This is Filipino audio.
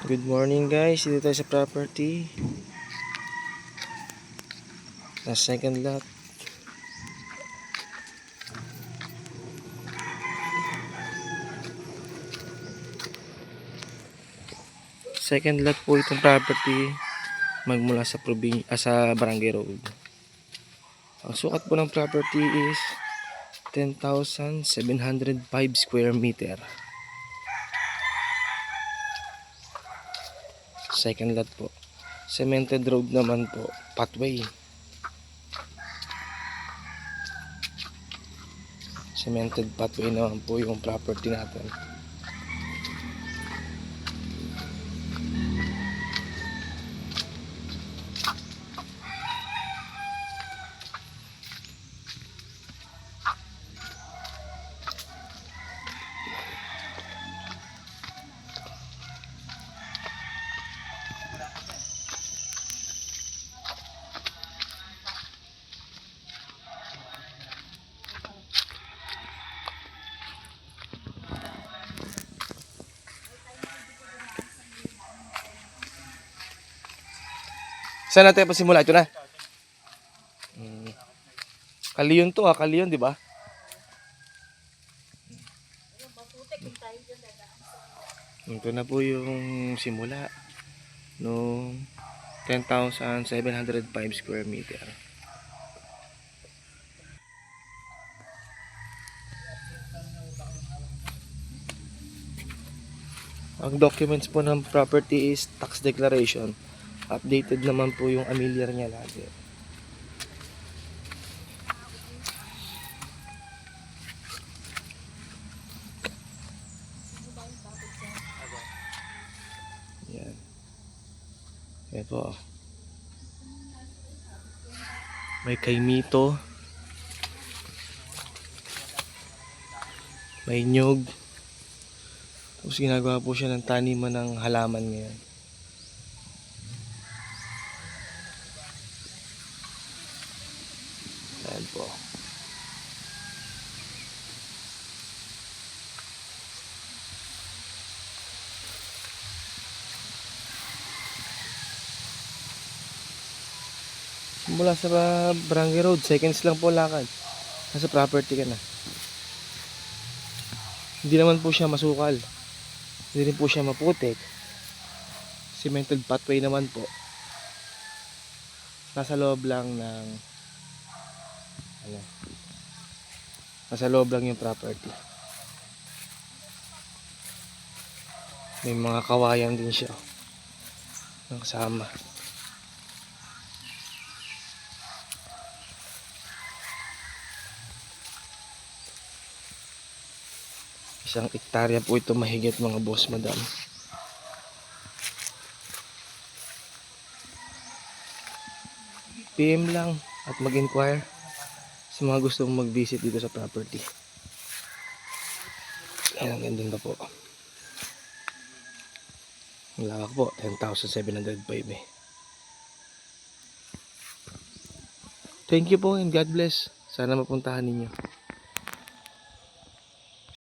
Good morning guys, dito tayo sa property na second lot. Second lot po itong property magmula sa sa Barangay Road. Ang sukat po ng property is 10,705 square meter. Second lot po. Cemented road naman po, pathway. Cemented pathway naman po yung property natin. Saan natin pasimula? Ito na. Kaliyon to kaliyon, di ba? Ito na po yung simula no 10,705 square meter. Ang documents po ng property is tax declaration. Updated naman po yung amilyar niya lagi. Yan. Yan po. May kaimito. May nyug. Tapos ginagawa po siya ng taniman ng halaman ngayon. Ayan po. Mula sa Barangay Road, seconds lang po lakad. Nasa property ka na. Hindi naman po siya masukal. Hindi rin po siya maputik. Cemented pathway naman po. Nasa loob lang ng nasa loob lang yung property. May mga kawayan din siya ng kasama. Isang hektarya po ito mahigit mga boss madam. PM lang at mag-inquire sa mga gustong mag-visit dito sa property. Ayan, ang ganda po. Ang lawak po, 10,705 eh. Thank you po and God bless. Sana mapuntahan ninyo.